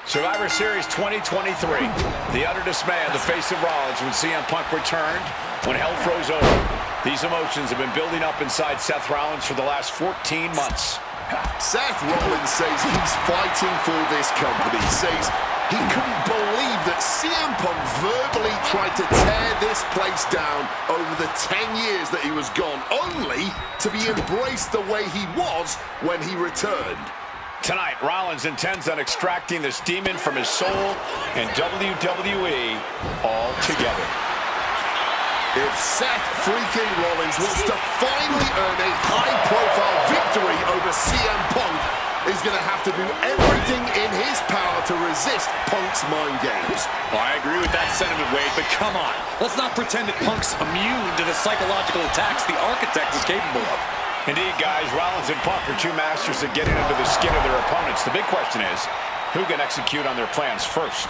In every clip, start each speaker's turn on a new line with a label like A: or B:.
A: Survivor Series 2023. The utter dismay on the face of Rollins when CM Punk returned, when hell froze over. These emotions have been building up inside Seth Rollins for the last 14 months.
B: Seth Rollins says he's fighting for this company. He says he couldn't believe that CM Punk verbally tried to tear this place down over the 10 years that he was gone, only to be embraced the way he was when he returned.
A: Tonight, Rollins intends on extracting this demon from his soul and WWE altogether.
B: If Seth freaking Rollins wants to finally earn a high-profile victory over CM Punk, he's going to have to do everything in his power to resist Punk's mind games.
C: Well, I agree with that sentiment, Wade, but come on. Let's not pretend that Punk's immune to the psychological attacks the Architect is capable of.
A: Indeed, guys, Rollins and Punk are two masters at getting under the skin of their opponents. The big question is, who can execute on their plans first?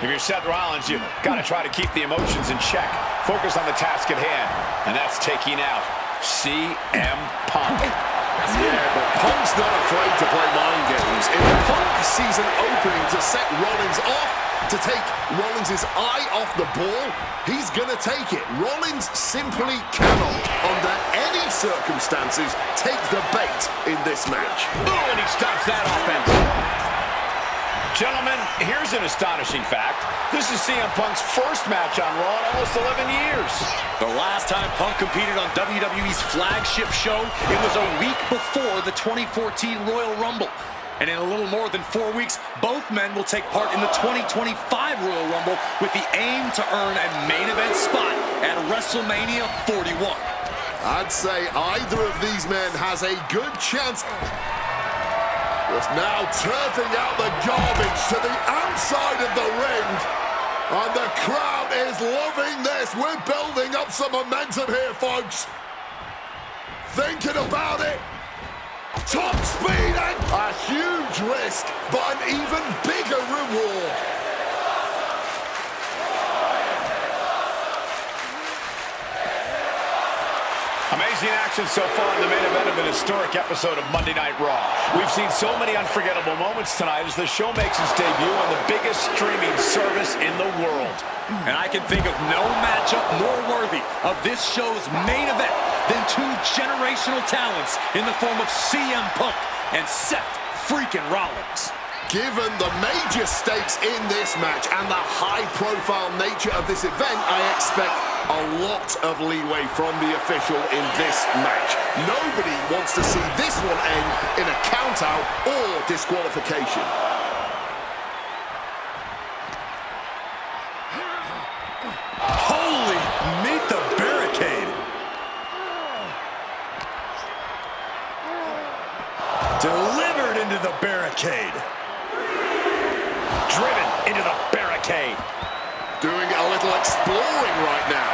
A: If you're Seth Rollins, you've got to try to keep the emotions in check. Focus on the task at hand, and that's taking out CM Punk.
B: Yeah, but Punk's not afraid to play mind games. If Punk sees an opening to set Rollins off, to take Rollins' eye off the ball, he's going to take it. Rollins simply cannot, under any circumstances, take the bait in this match.
A: Oh, and he stops that offense. Gentlemen, here's an astonishing fact. This is CM Punk's first match on Raw in almost 11 years.
C: The last time Punk competed on WWE's flagship show, it was a week before the 2014 Royal Rumble. And in a little more than 4 weeks, both men will take part in the 2025 Royal Rumble with the aim to earn a main event spot at WrestleMania 41.
B: I'd say either of these men has a good chance. Just now turfing out the garbage to the outside of the ring. And the crowd is loving this. We're building up some momentum here, folks. Thinking about it. Top speed and a huge risk, but an even bigger reward.
A: Amazing action so far in the main event of an historic episode of Monday Night Raw. We've seen so many unforgettable moments tonight as the show makes its debut on the biggest streaming service in the world.
C: And I can think of no matchup more worthy of this show's main event than two generational talents in the form of CM Punk and Seth freaking Rollins.
B: Given the major stakes in this match and the high-profile nature of this event, I expect a lot of leeway from the official in this match. Nobody wants to see this one end in a count-out or disqualification.
C: Holy, meet the barricade. Delivered into the barricade.
A: Driven into the barricade.
B: Doing a little exploring right now.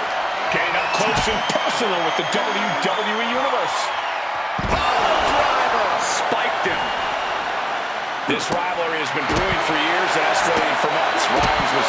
A: Getting up close and personal with the WWE Universe.
C: Driver spiked him.
A: This rivalry has been brewing for years and escalating for months. Rollins was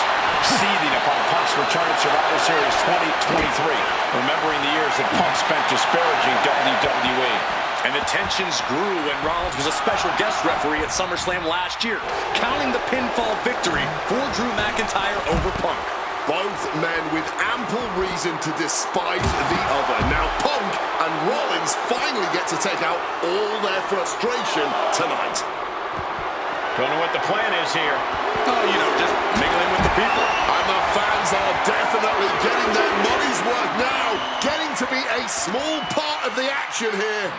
A: seething upon Punk's return at Survivor Series 2023, remembering the years that Punk spent disparaging WWE.
C: And the tensions grew when Rollins was a special guest referee at SummerSlam last year, counting the pinfall victory for Drew McIntyre over Punk.
B: Both men with ample reason to despise the other. Now Punk and Rollins finally get to take out all their frustration tonight.
A: Don't know what the plan is here.
C: Oh, you know, just mingling with the people.
B: And the fans are definitely getting their money's worth now. Getting to be a small part of the action here.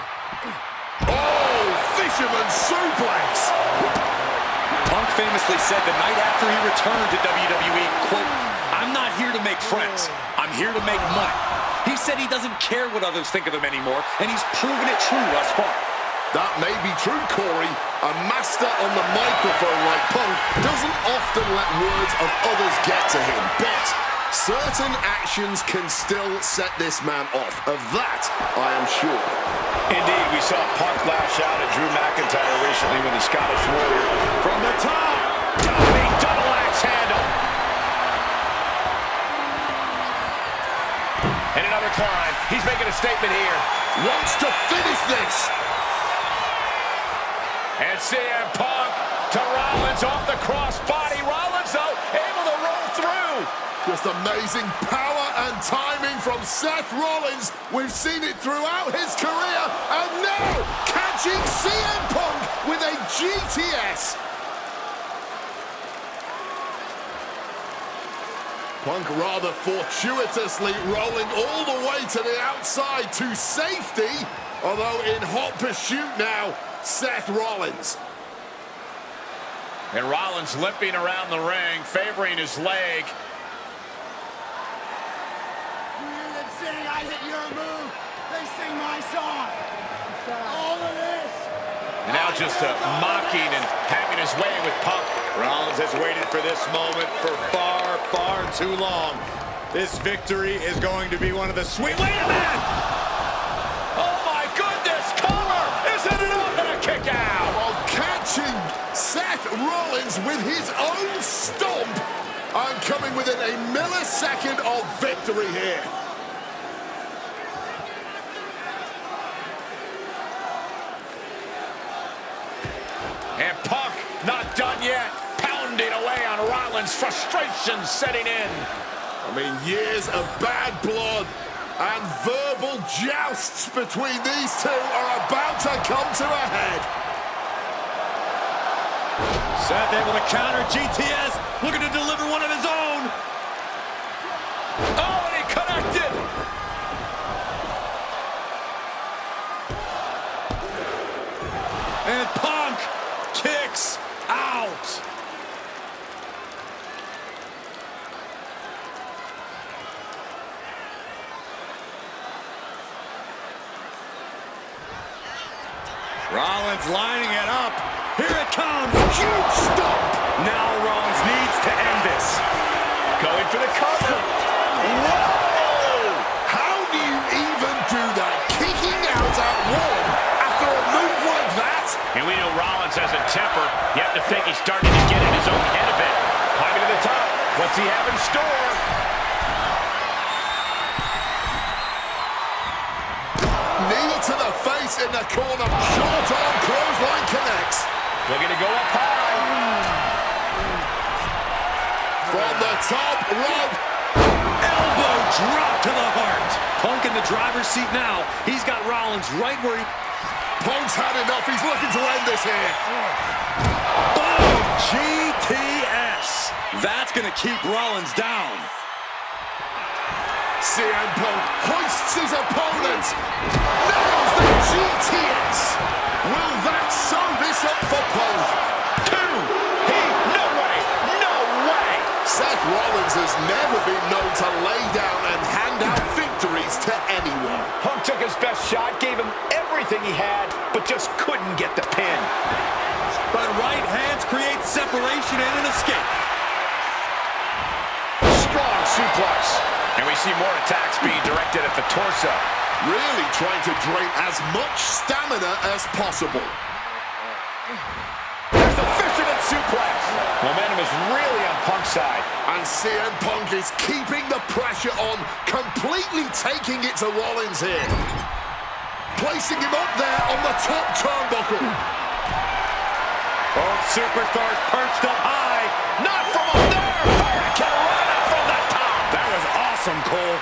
B: Oh, fisherman suplex.
C: Punk famously said the night after he returned to WWE, quote, "I'm not here to make friends. I'm here to make money." He said he doesn't care what others think of him anymore, and he's proven it true thus far.
B: That may be true, Corey. A master on the microphone like Punk doesn't often let words of others get to him, but certain actions can still set this man off. Of that, I am sure.
A: Indeed, we saw Punk lash out at Drew McIntyre recently with the Scottish Warrior. From the top, diving double axe handle. And another climb. He's making a statement here.
B: Wants to finish this.
A: And CM Punk to Rollins off the crossbody. Rollins, though, able to roll through.
B: Just amazing power and timing from Seth Rollins. We've seen it throughout his career, and now catching CM Punk with a GTS. Punk rather fortuitously rolling all the way to the outside to safety, although in hot pursuit now, Seth Rollins.
A: And Rollins limping around the ring, favoring his leg.
D: Saying I hit your move, they sing my song. All of this.
A: And now just mocking and having his way with Punk.
E: Rollins has waited for this moment for far, far too long. This victory is going to be one of the sweet... Wait a minute!
A: Oh my goodness, cover! Isn't it up and a kick out?
B: While catching Seth Rollins with his own stomp and coming within a millisecond of victory here.
A: And Punk not done yet, pounding away on Rollins, frustration setting in.
B: I mean, years of bad blood and verbal jousts between these two are about to come to a head.
E: Seth able to counter GTS, looking to deliver one of his own.
A: Oh, and he connected.
E: And Punk kicks out. Rollins lining it up. Here it comes.
B: Huge stomp.
E: Now Rollins needs to end this.
A: Going for the cover.
B: Whoa! How do you even do that? Kicking out at one after a move like that?
A: And we know Rollins has a temper. You have to think he's starting to get in his own head a bit. Climbing to the top. What's he have in store?
B: Knee to the face in the corner. Short arm clothesline connects.
A: Looking to go up high.
B: From the top rope.
E: Elbow drop to the heart. Punk in the driver's seat now. He's got Rollins right where he...
B: Punk's had enough. He's looking to end this here.
E: Boom! GTS. That's going to keep Rollins down.
B: CM Punk hoists his opponent. Nails the GTS. Will that sew this up for Punk?
A: No way.
B: Seth Rollins has never been known to lay down and hand out victories to anyone.
A: Punk took his best shot, gave him everything he had, but just couldn't get the pin.
E: But right hands create separation and an escape.
A: Strong suplex. And we see more attacks being directed at the torso.
B: Really trying to drain as much stamina as possible.
A: There's the fisherman suplex. Momentum is really on Punk's side.
B: And CM Punk is keeping the pressure on, completely taking it to Rollins here. Placing him up there on the top turnbuckle.
E: Both superstars perched up high.
A: Not from up there. Hurricane Rana from the top.
E: That was awesome, Cole.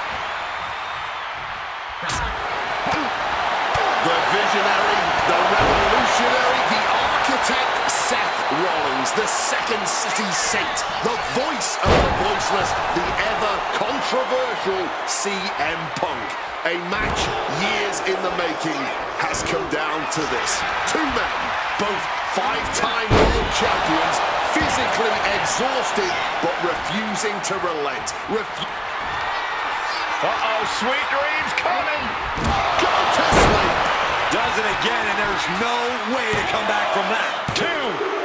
B: The visionary, the revolutionary, the architect, Seth Rollins, the second city saint, the voice of the voiceless, the ever-controversial CM Punk. A match years in the making has come down to this. Two men, both five-time world champions, physically exhausted, but refusing to relent.
A: Uh-oh, sweet dreams coming.
B: Go to sleep.
E: Does it again, and there's no way to come back from that.
A: 2.